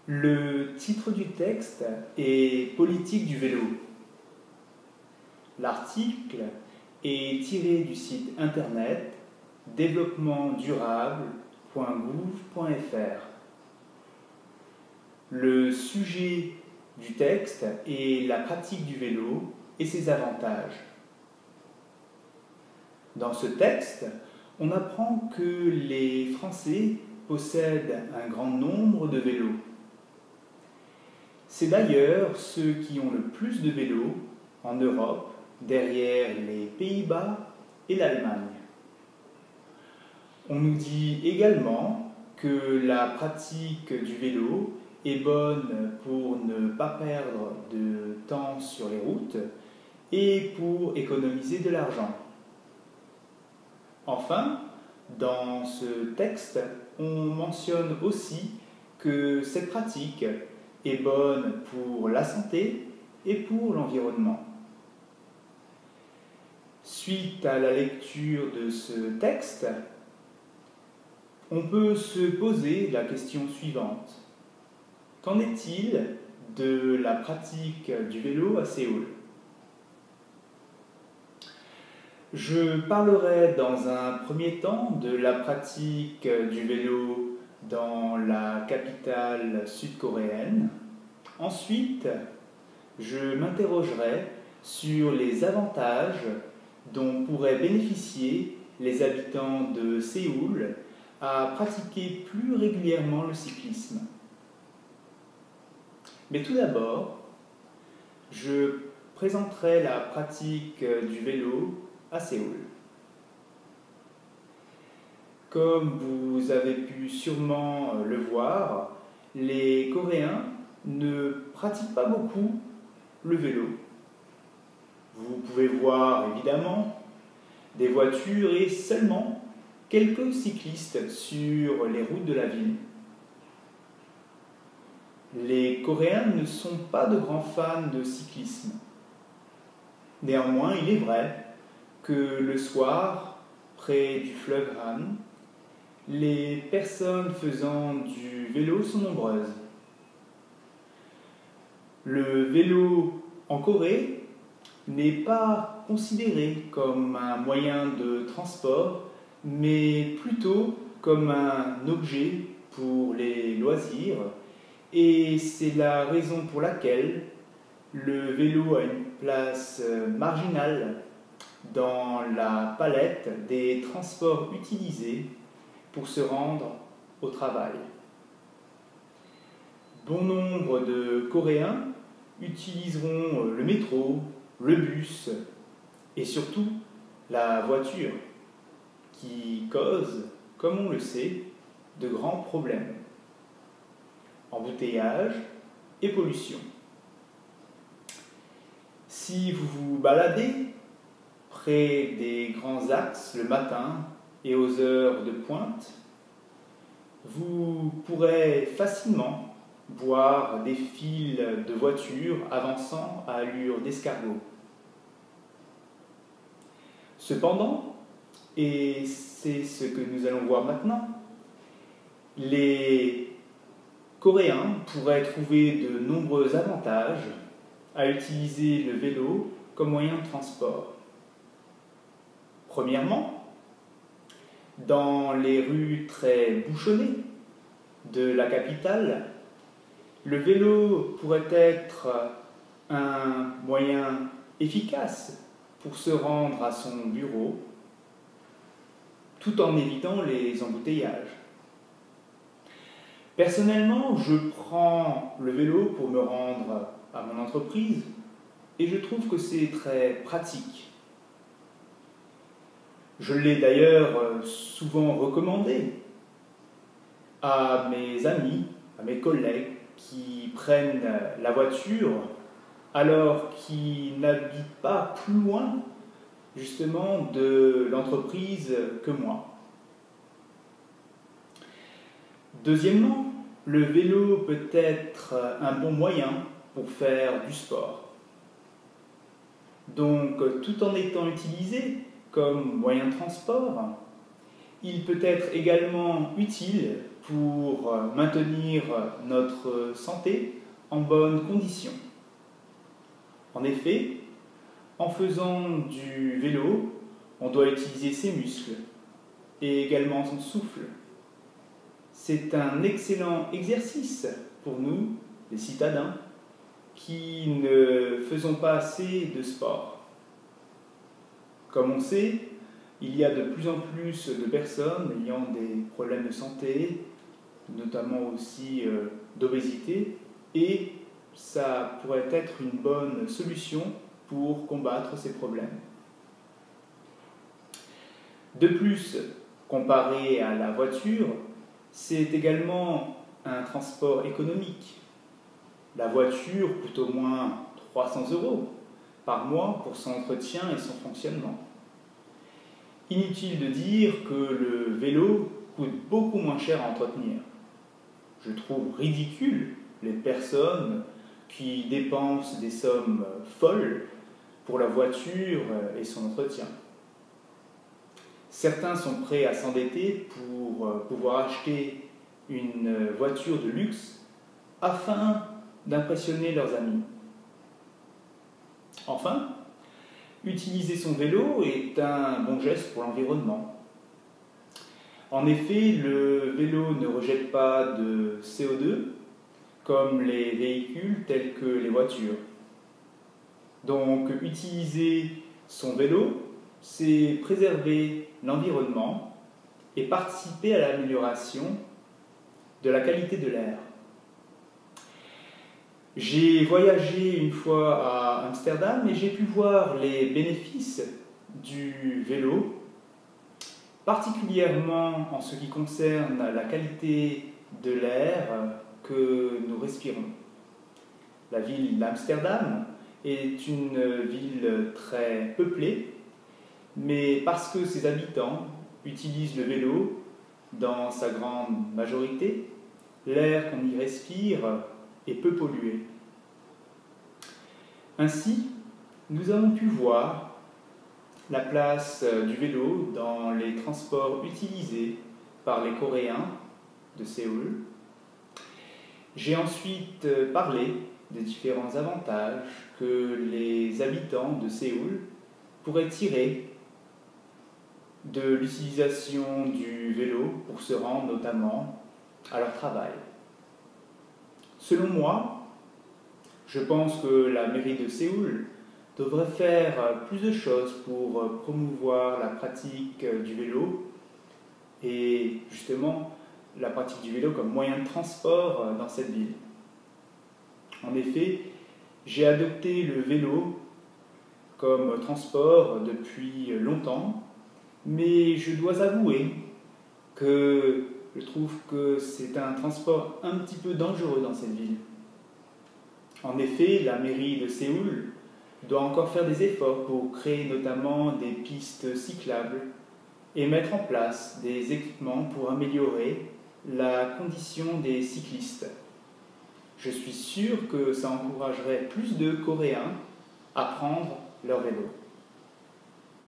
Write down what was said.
Le titre du texte est Politique du vélo. L'article est tiré du site internet développementdurable.gouv.fr. Le sujet du texte est la pratique du vélo et ses avantages. Dans ce texte, on apprend que les Français possèdent un grand nombre de vélos. C'est d'ailleurs ceux qui ont le plus de vélos en Europe, derrière les Pays-Bas et l'Allemagne. On nous dit également que la pratique du vélo est bonne pour ne pas perdre de temps sur les routes et pour économiser de l'argent. Enfin, dans ce texte, on mentionne aussi que cette pratique est bonne pour la santé et pour l'environnement. Suite à la lecture de ce texte, on peut se poser la question suivante. Qu'en est-il de la pratique du vélo à Séoul ? Je parlerai dans un premier temps de la pratique du vélo dans la capitale sud-coréenne. Ensuite, je m'interrogerai sur les avantages dont pourraient bénéficier les habitants de Séoul à pratiquer plus régulièrement le cyclisme. Mais tout d'abord, je présenterai la pratique du vélo à Séoul. Comme vous avez pu sûrement le voir, les Coréens ne pratiquent pas beaucoup le vélo. Vous pouvez voir évidemment des voitures et seulement quelques cyclistes sur les routes de la ville. Les Coréens ne sont pas de grands fans de cyclisme. Néanmoins, il est vrai que le soir, près du fleuve Han, les personnes faisant du vélo sont nombreuses. Le vélo en Corée n'est pas considéré comme un moyen de transport, mais plutôt comme un objet pour les loisirs, et c'est la raison pour laquelle le vélo a une place marginale dans la palette des transports utilisés pour se rendre au travail. Bon nombre de Coréens utiliseront le métro, le bus et surtout la voiture qui cause, comme on le sait, de grands problèmes. Embouteillage et pollution. Si vous vous baladez près des grands axes le matin et aux heures de pointe, vous pourrez facilement voir des files de voitures avançant à allure d'escargot. Cependant, et c'est ce que nous allons voir maintenant, les Coréens pourraient trouver de nombreux avantages à utiliser le vélo comme moyen de transport. Premièrement, dans les rues très bouchonnées de la capitale, le vélo pourrait être un moyen efficace pour se rendre à son bureau tout en évitant les embouteillages. Personnellement, je prends le vélo pour me rendre à mon entreprise et je trouve que c'est très pratique. Je l'ai d'ailleurs souvent recommandé à mes amis, à mes collègues qui prennent la voiture alors qu'ils n'habitent pas plus loin justement de l'entreprise que moi. Deuxièmement, le vélo peut être un bon moyen pour faire du sport. Donc, tout en étant utilisé comme moyen de transport, il peut être également utile pour maintenir notre santé en bonne condition. En effet, en faisant du vélo, on doit utiliser ses muscles et également son souffle. C'est un excellent exercice pour nous, les citadins, qui ne faisons pas assez de sport. Comme on sait, il y a de plus en plus de personnes ayant des problèmes de santé, notamment aussi d'obésité, et ça pourrait être une bonne solution pour combattre ces problèmes. De plus, comparé à la voiture, c'est également un transport économique. La voiture coûte au moins 300 € par mois pour son entretien et son fonctionnement. Inutile de dire que le vélo coûte beaucoup moins cher à entretenir. Je trouve ridicule les personnes qui dépensent des sommes folles pour la voiture et son entretien. Certains sont prêts à s'endetter pour pouvoir acheter une voiture de luxe afin d'impressionner leurs amis. Enfin, utiliser son vélo est un bon geste pour l'environnement. En effet, le vélo ne rejette pas de CO2 comme les véhicules tels que les voitures. Donc, utiliser son vélo, c'est préserver l'environnement et participer à l'amélioration de la qualité de l'air. J'ai voyagé une fois à Amsterdam et j'ai pu voir les bénéfices du vélo, particulièrement en ce qui concerne la qualité de l'air que nous respirons. La ville d'Amsterdam est une ville très peuplée, mais parce que ses habitants utilisent le vélo dans sa grande majorité, l'air qu'on y respire est peu pollué. Ainsi, nous avons pu voir la place du vélo dans les transports utilisés par les Coréens de Séoul. J'ai ensuite parlé des différents avantages que les habitants de Séoul pourraient tirer de l'utilisation du vélo pour se rendre notamment à leur travail. Selon moi, je pense que la mairie de Séoul devrait faire plus de choses pour promouvoir la pratique du vélo et justement la pratique du vélo comme moyen de transport dans cette ville. En effet, j'ai adopté le vélo comme transport depuis longtemps, mais je dois avouer que je trouve que c'est un transport un petit peu dangereux dans cette ville. En effet, la mairie de Séoul doit encore faire des efforts pour créer notamment des pistes cyclables et mettre en place des équipements pour améliorer la condition des cyclistes. Je suis sûr que ça encouragerait plus de Coréens à prendre leur vélo.